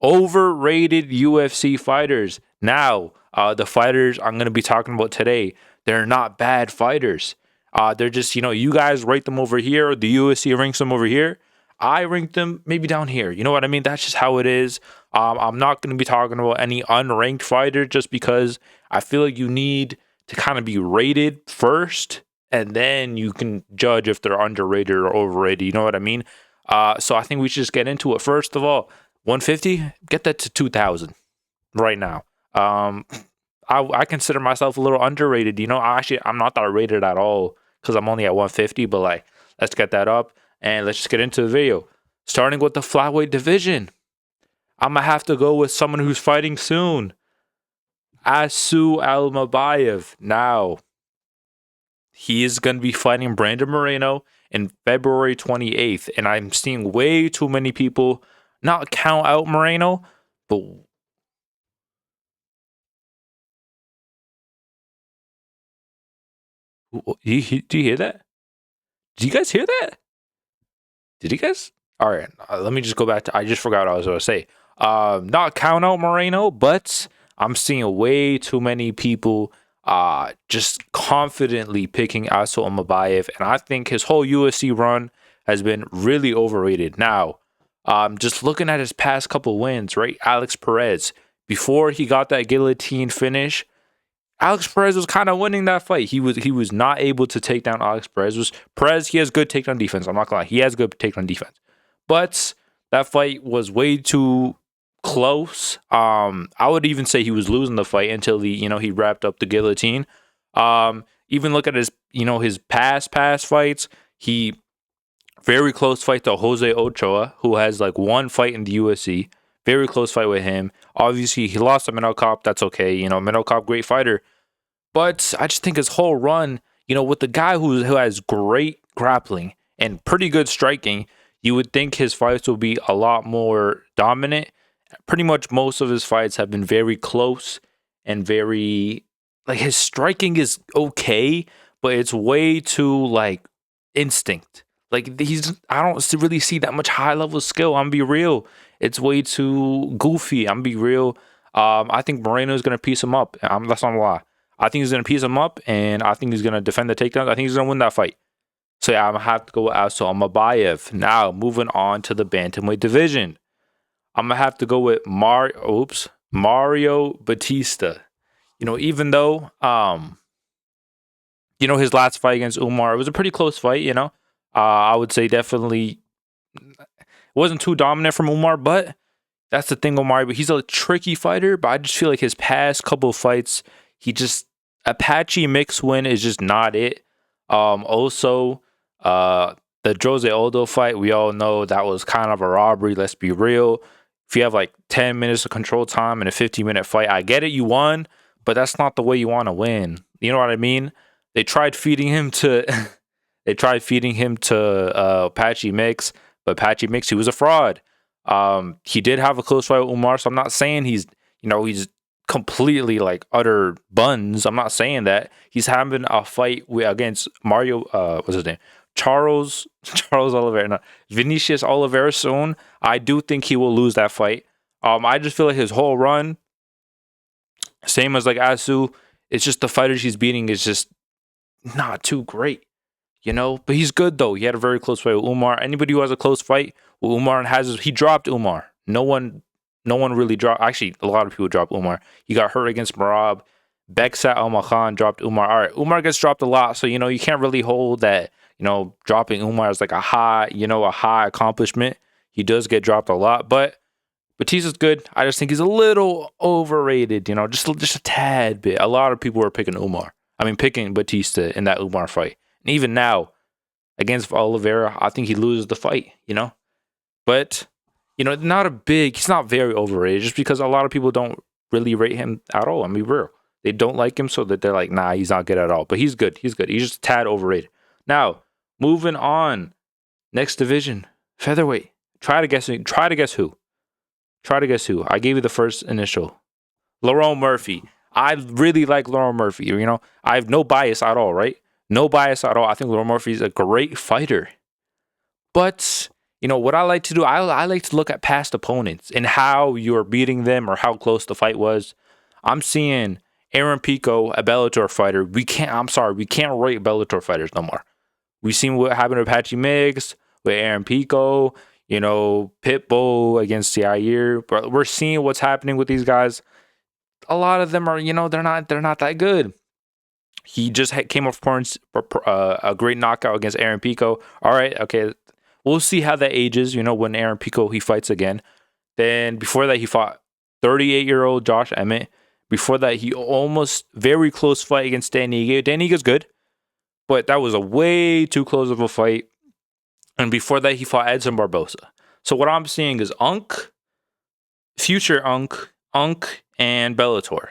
Overrated UFC fighters. Now, the fighters I'm going to be talking about today, they're not bad fighters. They're just, you guys rate them over here. The UFC ranks them over here. I rank them maybe down here. You know what I mean? That's just how it is. I'm not going to be talking about any unranked fighter just because I feel like you need to kind of be rated first, and then you can judge if they're underrated or overrated. You know what I mean? So I think we should just get into it. First of all, 150, get that to 2,000 right now. I consider myself a little underrated. I'm not that rated at all because I'm only at 150. But like, let's get that up and let's just get into the video. Starting with the flyweight division, I'm gonna have to go with someone who's fighting soon, Asu Almabayev. Now, he is gonna be fighting Brandon Moreno in February 28th, and I'm seeing way too many people not count out Moreno, but do you hear that? Did you guys hear that? Did you guys? All right, let me just go back to. I just forgot what I was going to say. Not count out Moreno, but I'm seeing way too many people just confidently picking Aso Omabayev, and I think his whole UFC run has been really overrated. Now, just looking at his past couple wins, right? Alex Perez, before he got that guillotine finish, Alex Perez was kind of winning that fight. He was not able to take down Alex Perez. He has good takedown defense. I'm not gonna lie, he has good takedown defense. But that fight was way too close. I would even say he was losing the fight until he wrapped up the guillotine. Even look at his past fights. He very close fight to Jose Ochoa, who has like one fight in the UFC. Very close fight with him. Obviously, he lost to Minnow Cop. That's okay. Minnow Cop, great fighter. But I just think his whole run, with the guy who has great grappling and pretty good striking, you would think his fights will be a lot more dominant. Pretty much most of his fights have been very close and very, like, his striking is okay, but it's way too, like, instinct. Like, I don't really see that much high level skill. I'm gonna be real. It's way too goofy. I'm gonna be real. I think Moreno's gonna piece him up. That's not a lie. I think he's gonna piece him up, and I think he's gonna defend the takedowns. I think he's gonna win that fight. So yeah, I'm gonna have to go with Aso Amabayev. Now moving on to the bantamweight division, I'm gonna have to go with Mario Batista. Even though his last fight against Umar, it was a pretty close fight. I would say definitely wasn't too dominant from Umar, but that's the thing with Mario. But he's a tricky fighter. But I just feel like his past couple of fights, Apache mix win is just not it. Also, the Jose Aldo fight, we all know that was kind of a robbery. Let's be real. If you have like 10 minutes of control time in a 15-minute fight, I get it, you won, but that's not the way you want to win. You know what I mean? They tried feeding him to Apache Mix, but Apache Mix, he was a fraud. He did have a close fight with Umar, so I'm not saying he's completely like utter buns. I'm not saying that. He's having a fight against Mario, what's his name? Charles Oliveira. No, Vinicius Oliveira soon. I do think he will lose that fight. I just feel like his whole run, same as like Asu, it's just the fighters he's beating is just not too great, But he's good though. He had a very close fight with Umar. Anybody who has a close fight with Umar he dropped Umar. No one really dropped. Actually, a lot of people dropped Umar. He got hurt against Marab. Beksat Al-Makhan dropped Umar. All right, Umar gets dropped a lot, so you can't really hold that. Dropping Umar is like a high accomplishment. He does get dropped a lot, but Batista's good. I just think he's a little overrated. Just a tad bit. A lot of people were picking Batista in that Umar fight, and even now against Oliveira, I think he loses the fight. But he's not very overrated just because a lot of people don't really rate him at all. I mean, real. They don't like him, so that they're like, nah, he's not good at all. But he's good. He's just a tad overrated. Now, moving on. Next division, featherweight. Try to guess who. I gave you the first initial. Lerone Murphy. I really like Lerone Murphy. I have no bias at all, right? No bias at all. I think Lerone Murphy is a great fighter. But what I like to do, I like to look at past opponents and how you're beating them or how close the fight was. I'm seeing Aaron Pico, a Bellator fighter. We can't rate Bellator fighters no more. We've seen what happened with Patchy Mix, with Aaron Pico, Pitbull against Yair. But we're seeing what's happening with these guys. A lot of them are, they're not that good. He just came off a great knockout against Aaron Pico. All right, okay, we'll see how that ages. When Aaron Pico he fights again. Then before that, he fought 38-year-old Josh Emmett. Before that, he almost very close fight against Dan Ige. Dan Ige's good, but that was a way too close of a fight. And before that, he fought Edson Barbosa. So what I'm seeing is future Unk, and Bellator.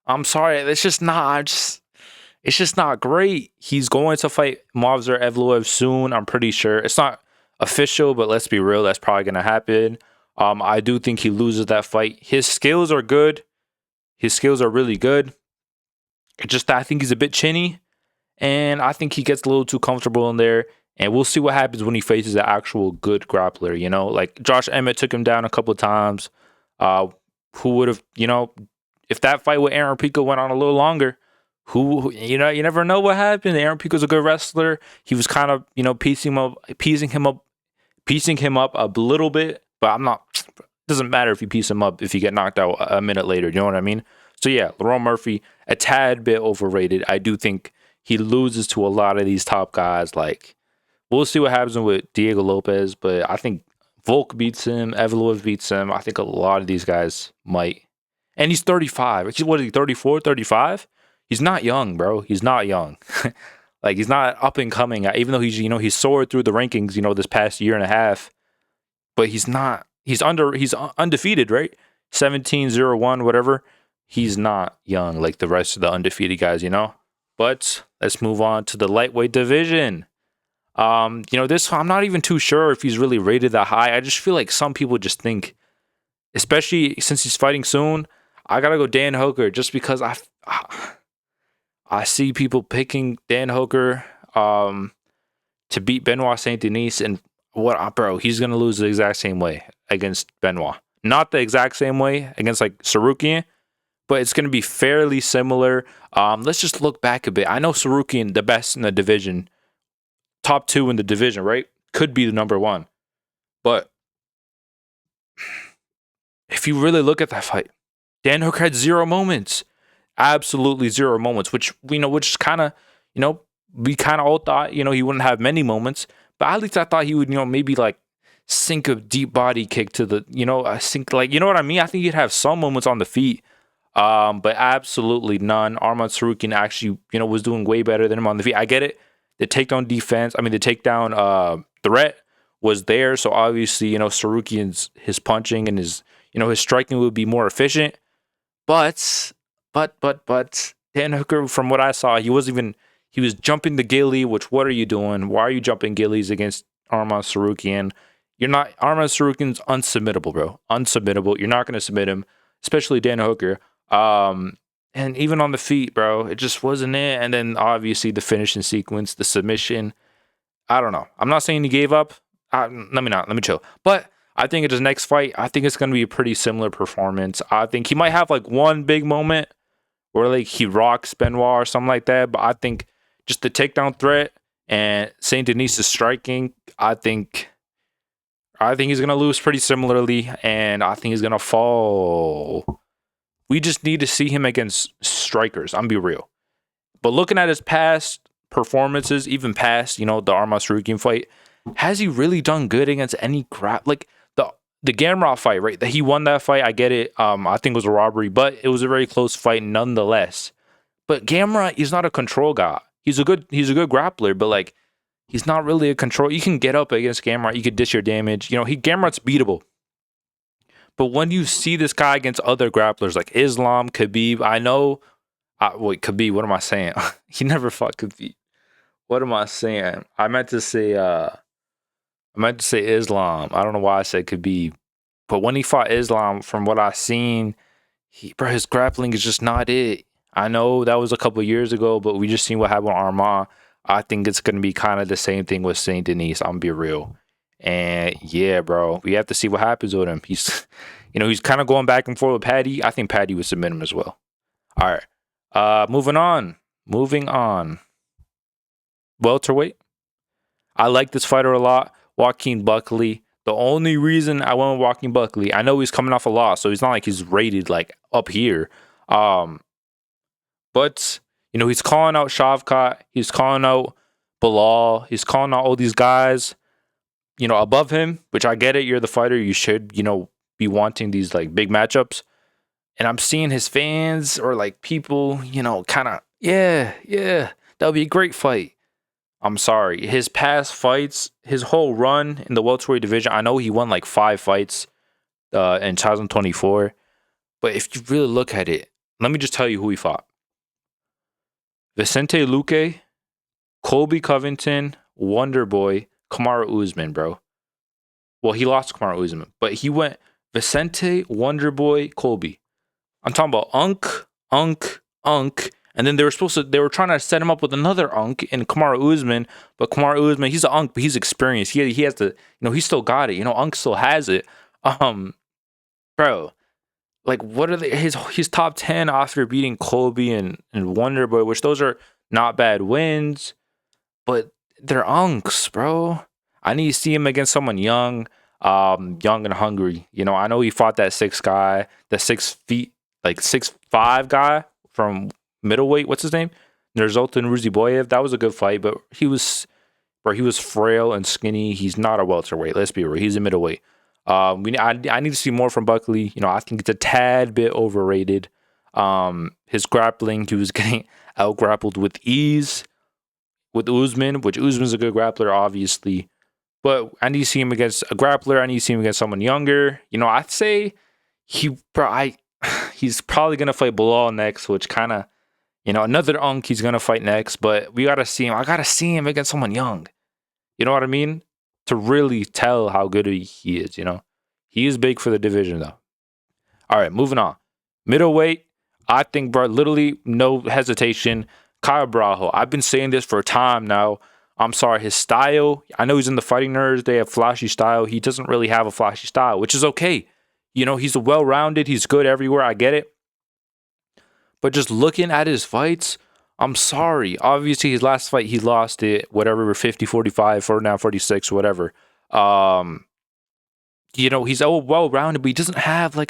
I'm sorry, it's just not great. He's going to fight Movsar Evloev soon. I'm pretty sure it's not official, but let's be real, that's probably gonna happen. I do think he loses that fight. His skills are good. His skills are really good. It's just that I think he's a bit chinny, and I think he gets a little too comfortable in there. And we'll see what happens when he faces an actual good grappler. Like Josh Emmett took him down a couple of times. Who would have, if that fight with Aaron Pico went on a little longer, you never know what happened. Aaron Pico's a good wrestler. He was kind of, piecing him up a little bit, but I'm not. Doesn't matter if you piece him up if you get knocked out a minute later. You know what I mean? So yeah, Lerone Murphy, a tad bit overrated. I do think he loses to a lot of these top guys. Like, we'll see what happens with Diego Lopez, but I think Volk beats him, Evloev beats him. I think a lot of these guys might. And he's 35. What is he, 34, 35? He's not young, bro. He's not young. Like, he's not up and coming. Even though he's soared through the rankings, this past year and a half. But he's not. He's undefeated, right? 17-0-1, whatever. He's not young like the rest of the undefeated guys, But let's move on to the lightweight division. This I'm not even too sure if he's really rated that high. I just feel like some people just think, especially since he's fighting soon, I gotta go Dan Hooker just because I see people picking Dan Hooker to beat Benoit Saint Denis, and bro, he's gonna lose the exact same way against Benoit. Not the exact same way against like Sarukian, but it's gonna be fairly similar. Let's just look back a bit. I know Sarukian, the best in the division. Top 2 in the division, right? Could be the number 1. But if you really look at that fight, Dan Hooker had 0 moments. Absolutely 0 moments, which kind of, we kind of all thought, he wouldn't have many moments. But at least I thought he would, maybe like sink a deep body kick to the, like, you know what I mean? I think he'd have some moments on the feet. But absolutely none. Arman Sarukian actually, was doing way better than him on the feet. I get it. The takedown the takedown threat was there. So obviously, Sarukian's his punching and his striking would be more efficient. But Dan Hooker, from what I saw, he was jumping the ghillie, which what are you doing? Why are you jumping ghillies against Arman Sarukian? Arman Sarukian's unsubmittable, bro. Unsubmittable. You're not going to submit him, especially Dan Hooker. And even on the feet, bro, it just wasn't it. And then obviously the finishing sequence, the submission. I don't know. I'm not saying he gave up. Let me chill. But I think in his next fight, I think it's going to be a pretty similar performance. I think he might have like one big moment where like he rocks Benoit or something like that. But I think just the takedown threat and Saint Denis' striking, I think he's going to lose pretty similarly. And I think he's going to fall. We just need to see him against strikers. I'm be real. But looking at his past performances, even past, the Arman Sarukian fight, has he really done good against any crap? Like the Gamrot fight, right? That he won that fight. I get it. I think it was a robbery, but it was a very close fight nonetheless. But Gamrot is not a control guy. He's a good grappler, but like he's not really a control. You can get up against Gamrot. You could dish your damage. Gamrot's beatable. But when you see this guy against other grapplers like Islam, Khabib, I know. Khabib, what am I saying? He never fought Khabib. What am I saying? I meant to say Islam. I don't know why I said Khabib. But when he fought Islam, from what I've seen, his grappling is just not it. I know that was a couple of years ago, but we just seen what happened with Armand. I think it's going to be kind of the same thing with Saint Denis. I'm going to be real. And yeah, bro, we have to see what happens with him. He's, he's kind of going back and forth with Paddy. I think Paddy would submit him as well. All right. Moving on. Moving on. Welterweight. I like this fighter a lot. Joaquin Buckley. The only reason I went with Joaquin Buckley, I know he's coming off a loss, so he's not like he's rated like up here. But he's calling out Shavkat. He's calling out Bilal. He's calling out all these guys, above him, which I get it. You're the fighter. You should, be wanting these like big matchups. And I'm seeing his fans or like people, kind of, yeah, that would be a great fight. I'm sorry. His past fights, his whole run in the welterweight division, I know he won like 5 fights in 2024. But if you really look at it, let me just tell you who he fought. Vicente Luque, Colby Covington, Wonderboy, Kamaru Usman, bro. Well, he lost to Kamaru Usman, but he went Vicente, Wonderboy, Colby. I'm talking about Unk, and then they were trying to set him up with another Unk in Kamaru Usman, but Kamaru Usman, he's an Unk, but he's experienced. He has the, he still got it. Unk still has it. Bro, like what are his top 10 after beating Colby and Wonderboy, which those are not bad wins, but they're Unks, bro. I need to see him against someone young and hungry. I know he fought that 6 feet, like 6'5" guy from middleweight. What's his name? Nursultan Ruziboyev. That was a good fight, but he was frail and skinny. He's not a welterweight. Let's be real. He's a middleweight. I need to see more from Buckley. I think it's a tad bit overrated. His grappling, he was getting out grappled with ease with Usman, which Usman's a good grappler, obviously. But I need to see him against a grappler. I need to see him against someone younger. I'd say he's probably gonna fight Bilal next, which kind of, another Unk he's gonna fight next. But we gotta see him. I gotta see him against someone young. You know what I mean? To really tell how good he is. He is big for the division though. All right, moving on. Middleweight. I think, bro, literally no hesitation. Kyle Braho. I've been saying this for a time now. I'm sorry, his style. I know he's in the Fighting Nerds. They have flashy style. He doesn't really have a flashy style, which is okay. He's well-rounded. He's good everywhere. I get it. But just looking at his fights, I'm sorry. Obviously, his last fight, he lost it, whatever, 50-45, 49-46, whatever. He's well-rounded, but he doesn't have he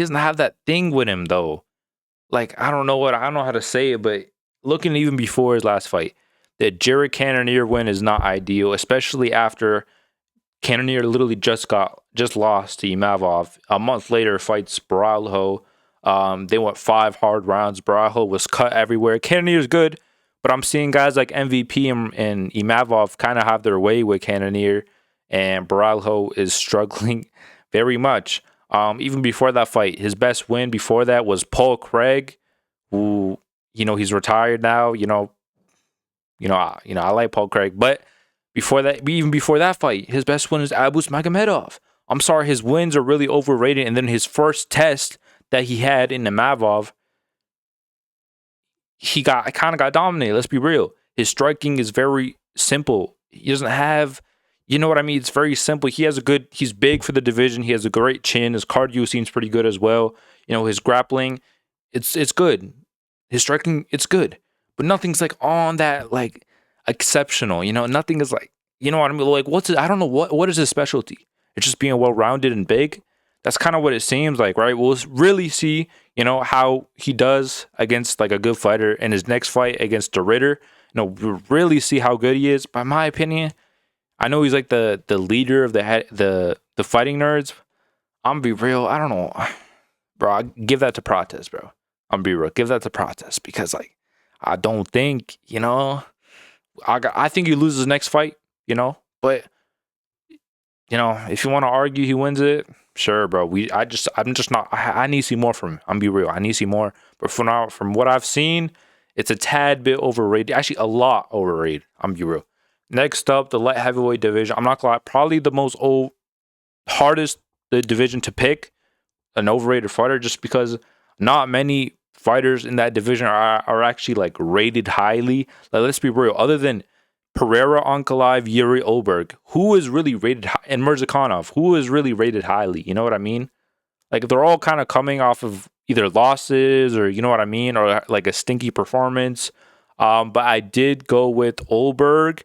doesn't have that thing with him, though. Like, I don't know how to say it, but looking even before his last fight, the Jared Cannonier win is not ideal, especially after Cannonier literally just lost to Imavov. A month later, fights Baralho. They went 5 hard rounds. Baralho was cut everywhere. Cannonier's good, but I'm seeing guys like MVP and Imavov kind of have their way with Cannonier, and Baralho is struggling very much. Even before that fight, his best win before that was Paul Craig, who, he's retired now. I like Paul Craig, but even before that fight, his best win is Abus Magomedov. I'm sorry, his wins are really overrated. And then his first test that he had in the Mavov, he kind of got dominated. Let's be real. His striking is very simple. He doesn't have, you know what I mean? It's very simple. He's big for the division. He has a great chin. His cardio seems pretty good as well. His grappling, it's good. His striking, it's good. But nothing's like on that like exceptional. Nothing is like, you know what I mean? Like I don't know what is his specialty? It's just being well-rounded and big. That's kind of what it seems like, right? We'll really see, how he does against like a good fighter in his next fight against the Ritter. We'll really see how good he is. By my opinion, I know he's like the leader of the Fighting Nerds. I'm gonna be real. I don't know, bro. I give that to Protest, bro. I'm gonna be real. Give that to Protest because like I don't think I think he loses the next fight. But if you want to argue he wins it, sure, bro. I'm just not. I need to see more from him. I'm gonna be real. I need to see more. But for now, from what I've seen, it's a tad bit overrated. Actually, a lot overrated. I'm gonna be real. Next up, the light heavyweight division. I'm not gonna lie, probably the most hardest division to pick an overrated fighter, just because not many fighters in that division are actually like rated highly. Like, let's be real. Other than Pereira, Ankalaev, Yuri Oberg, who is really rated high, and Mirzakhanov, who is really rated highly. You know what I mean? Like they're all kind of coming off of either losses or you know what I mean, or like a stinky performance. But I did go with Oberg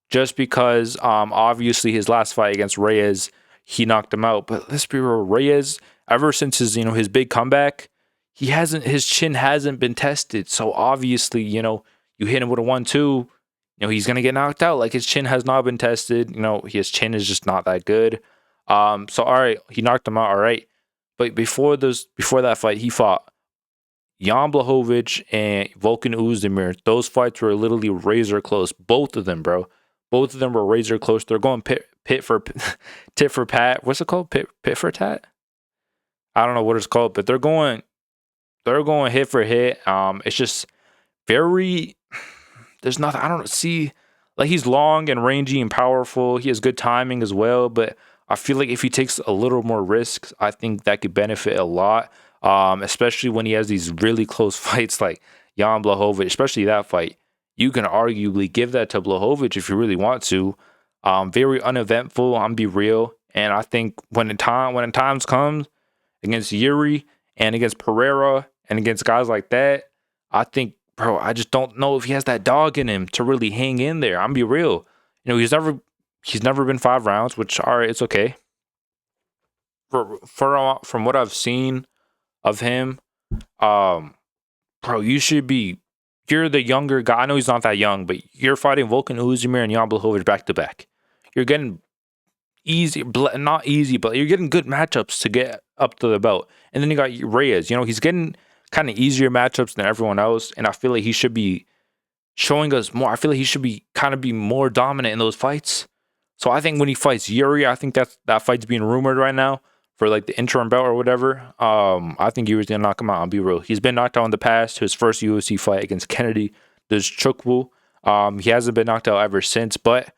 just because obviously his last fight against Reyes, he knocked him out. But let's be real, Reyes, ever since his big comeback, his chin hasn't been tested. So obviously, you hit him with a 1-2, he's gonna get knocked out. Like his chin has not been tested. His chin is just not that good. So all right, he knocked him out. All right. But before that fight, he fought Jan Blachowicz and Volkan Oezdemir. Those fights were literally razor close. Both of them, bro. Both of them were razor close. They're going tit for pat. What's it called? Pit for tat? I don't know what it's called, but they're going hit for hit. It's just very. There's nothing. I don't see. Like he's long and rangy and powerful. He has good timing as well, but I feel like if he takes a little more risks, I think that could benefit a lot. Especially when he has these really close fights like Jan Blachowicz, especially that fight. You can arguably give that to Blachowicz if you really want to. Very uneventful. I'm be real, and I think when the times comes against Yuri and against Pereira and against guys like that, I think, bro, I just don't know if he has that dog in him to really hang in there. I'm be real. He's never been 5 rounds, which all right, it's okay. From what I've seen of him, bro, you're the younger guy. I know he's not that young, but you're fighting Volkan Oezdemir and Jan Blachowicz back to back. You're getting not easy, but you're getting good matchups to get up to the belt. And then you got Reyes. He's getting kind of easier matchups than everyone else, and I feel like he should be showing us more. I feel like he should be more dominant in those fights. So I think when he fights Yuri, I think that fight's being rumored right now for like the interim belt or whatever. I think Yuri's gonna knock him out. I'll be real. He's been knocked out in the past. His first UFC fight against Kennedy, there's Chukwu. He hasn't been knocked out ever since, but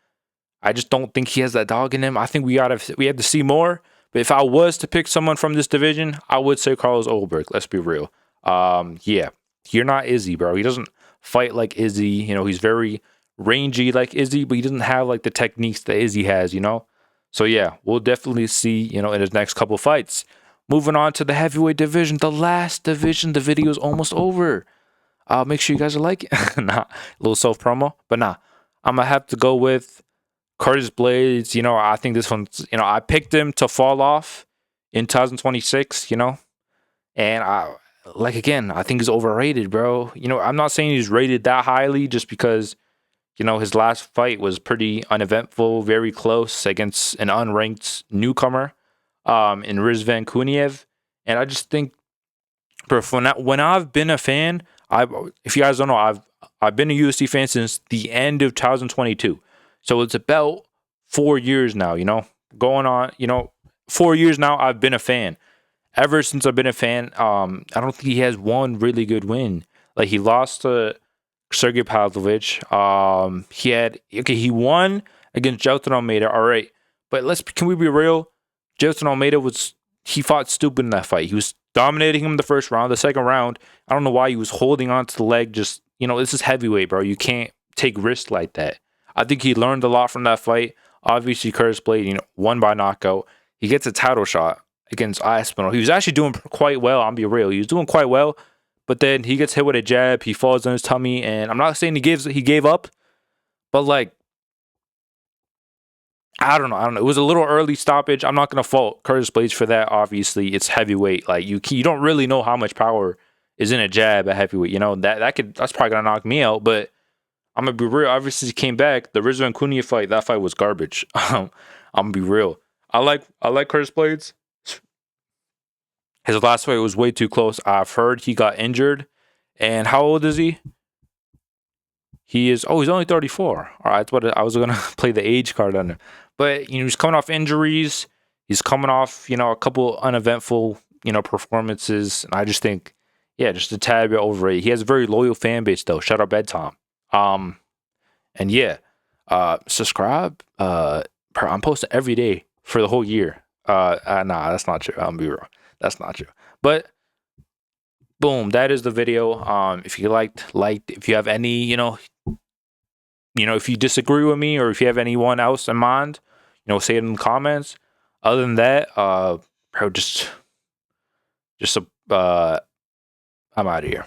I just don't think he has that dog in him. I think we have to see more. But if I was to pick someone from this division, I would say Carlos Oberg. Let's be real. Yeah, you're not Izzy, bro. He doesn't fight like Izzy. He's very rangy like Izzy, but he doesn't have like the techniques that Izzy has. So yeah, we'll definitely see. In his next couple fights. Moving on to the heavyweight division, the last division. The video is almost over. Make sure you guys are liking. Nah, a little self promo, but nah, I'm gonna have to go with Curtis Blades. I think this one's. I picked him to fall off in 2026. And I think he's overrated, bro. I'm not saying he's rated that highly just because, his last fight was pretty uneventful, very close against an unranked newcomer, in Rizvan Kuniev. And I just think, bro, when I've been a fan, if you guys don't know, I've been a UFC fan since the end of 2022. So it's about 4 years now, going on, 4 years now I've been a fan. Ever since I've been a fan, I don't think he has one really good win. Like he lost to Sergey Pavlovich. He won against Jelton Almeida. All right, but can we be real? Jelton Almeida he fought stupid in that fight. He was dominating him in the first round. The second round, I don't know why he was holding on to the leg. Just this is heavyweight, bro. You can't take risks like that. I think he learned a lot from that fight. Obviously, Curtis Blade, won by knockout. He gets a title shot against Aspinall. He was actually doing quite well. I'll be real. He was doing quite well, but then he gets hit with a jab. He falls on his tummy, and I'm not saying he gave up, but like I don't know. It was a little early stoppage. I'm not gonna fault Curtis Blades for that. Obviously, it's heavyweight. Like you don't really know how much power is in a jab at heavyweight. That's probably gonna knock me out, but I'm gonna be real. Obviously, he came back. The Rizvan Cunha fight, that fight was garbage. I'm gonna be real. I like Curtis Blades. His last fight was way too close. I've heard he got injured. And how old is he? He's only 34. All right, that's what I was gonna play the age card on him. But he's coming off injuries. He's coming off a couple uneventful performances, and I just think just a tad bit overrated. He has a very loyal fan base though. Shout out Bedtime. And yeah, subscribe. I'm posting every day for the whole year. Nah, that's not true. I'm be real. That's not true. But boom, that is the video. If you liked, if you have any, if you disagree with me or if you have anyone else in mind, say it in the comments. Other than that, bro, I'm out of here.